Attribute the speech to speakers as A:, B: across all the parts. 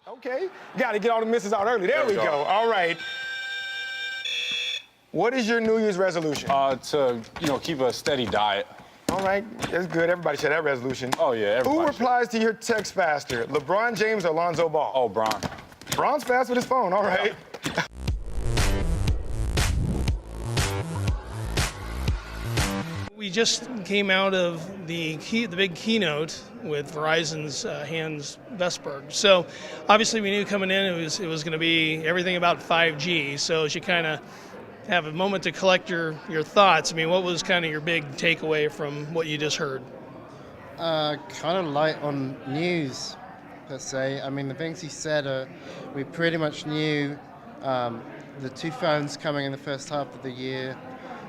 A: Okay, got to get all the misses out early. There we go. All right. What is your New Year's resolution?
B: To keep a steady diet.
A: All right, that's good. Everybody should have that resolution.
B: Oh yeah, everybody.
A: Who replies to your text faster, LeBron James or Lonzo Ball?
B: Oh, Bron.
A: Bron's fast with his phone. All right.
C: We just came out of the big keynote with Verizon's Hans Vestberg. So obviously we knew coming in it was going to be everything about 5G. So as you kind of have a moment to collect your thoughts, I mean, what was kind of your big takeaway from what you just heard?
D: Kind of light on news, per se. I mean, the things he said, we pretty much knew the two phones coming in the first half of the year.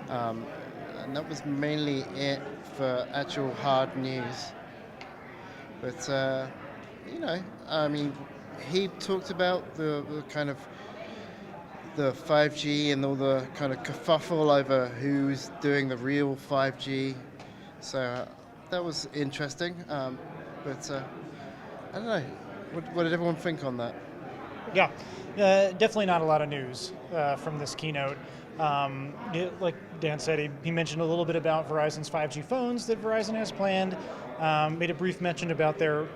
D: And that was mainly it for actual hard news. But, I mean, he talked about the kind of the 5G and all the kind of kerfuffle over who's doing the real 5G. So that was interesting. But I don't know. What did everyone think on that?
E: Yeah, definitely not a lot of news from this keynote. Like Dan said, he mentioned a little bit about Verizon's 5G phones that Verizon has planned, made a brief mention about their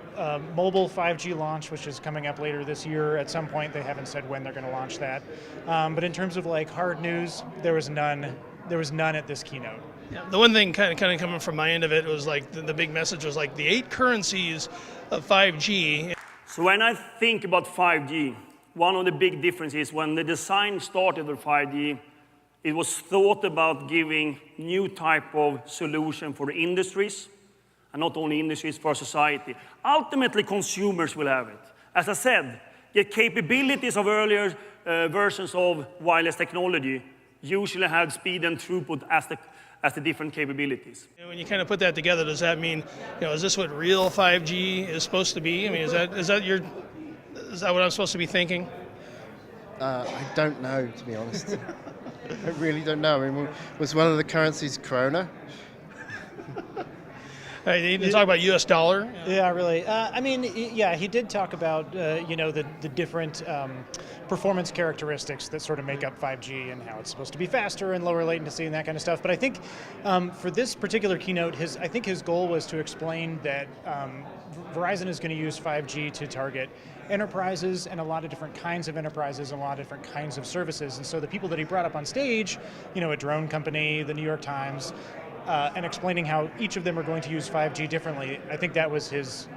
E: mobile 5G launch, which is coming up later this year at some point. They haven't said when they're going to launch that. But in terms of like hard news, there was none at this keynote.
C: Yeah, the one thing kind of coming from my end of it was like the big message was like the 8 currencies of 5G.
F: So when I think about 5G, one of the big differences when the design started with 5G, it was thought about giving new type of solution for industries, and not only industries, for society. Ultimately, consumers will have it. As I said, the capabilities of earlier versions of wireless technology usually had speed and throughput as the different capabilities.
C: And when you kind of put that together, does that mean, is this what real 5G is supposed to be? I mean, is that what I'm supposed to be thinking?
D: I don't know, to be honest. I really don't know. I mean, was one of the currencies krona?
C: You talk about U.S. dollar.
E: Yeah, really. I mean, yeah, he did talk about the different performance characteristics that sort of make up 5G and how it's supposed to be faster and lower latency and that kind of stuff. But I think for this particular keynote, I think his goal was to explain that Verizon is going to use 5G to target enterprises and a lot of different kinds of enterprises and a lot of different kinds of services. And so the people that he brought up on stage, a drone company, the New York Times, and explaining how each of them are going to use 5G differently, I think that was his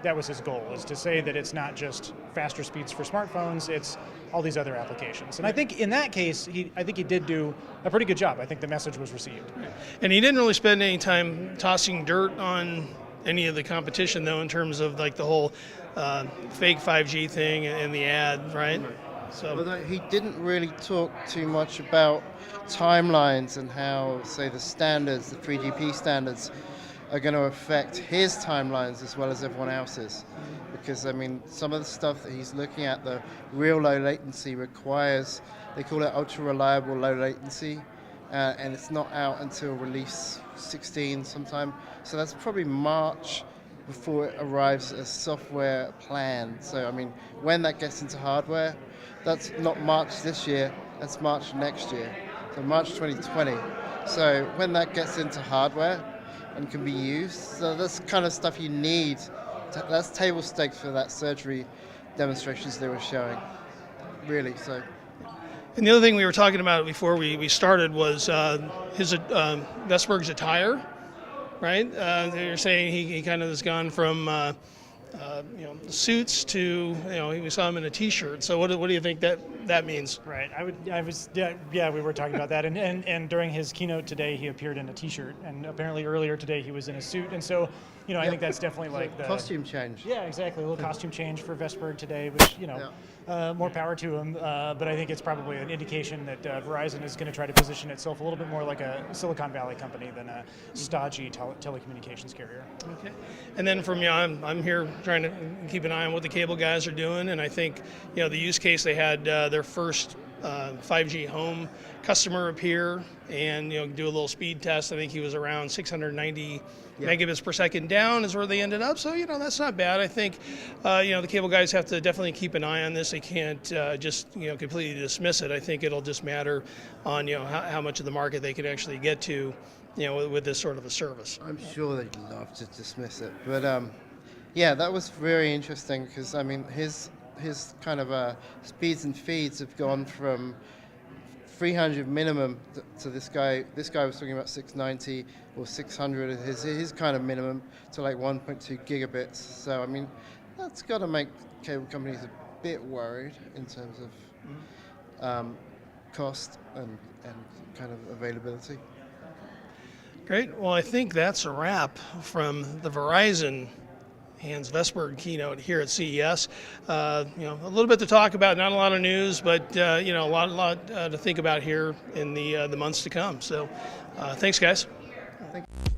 E: goal, is to say that it's not just faster speeds for smartphones, it's all these other applications. And I think in that case, I think he did do a pretty good job. I think the message was received.
C: And he didn't really spend any time tossing dirt on any of the competition, though, in terms of like the whole fake 5G thing and the ad, right? So,
D: although he didn't really talk too much about timelines and how, say, the standards, the 3GP standards, are going to affect his timelines as well as everyone else's. Because, I mean, some of the stuff that he's looking at, the real low latency requires, they call it ultra reliable low latency, and it's not out until release 16 sometime. So that's probably March before it arrives as software planned. So, I mean, when that gets into hardware, that's not March this year, that's March next year. So March 2020. So when that gets into hardware and can be used, so that's the kind of stuff you need. That's table stakes for that surgery demonstrations they were showing, really. So.
C: And the other thing we were talking about before we started was his Vestberg's attire, right? They're saying he kind of has gone from suits to we saw him in a T-shirt. So what do you think that means?
E: Right. We were talking about that, and during his keynote today, he appeared in a T-shirt, and apparently earlier today he was in a suit, and so I think that's definitely like the
D: costume change.
E: Yeah, exactly. A little costume change for Vestberg today, which more power to him. But I think it's probably an indication that Verizon is going to try to position itself a little bit more like a Silicon Valley company than a stodgy telecommunications carrier.
C: Okay. And then from I'm here trying to keep an eye on what the cable guys are doing, and I think the use case they had their first 5G home customer appear and do a little speed test. I think he was around 690 megabits per second down is where they ended up. So that's not bad. I think the cable guys have to definitely keep an eye on this. They can't just completely dismiss it. I think it'll just matter on how much of the market they can actually get to with this sort of a service.
D: I'm sure they'd love to dismiss it, but yeah, that was very interesting because I mean his kind of speeds and feeds have gone from 300 minimum to this guy. This guy was talking about 690 or 600 his kind of minimum to like 1.2 gigabits. So I mean, that's got to make cable companies a bit worried in terms of cost and kind of availability.
C: Great. Well, I think that's a wrap from the Verizon Hans Vestberg keynote here at CES. A little bit to talk about, not a lot of news, but a lot to think about here in the months to come. So, thanks, guys.
D: Thank you.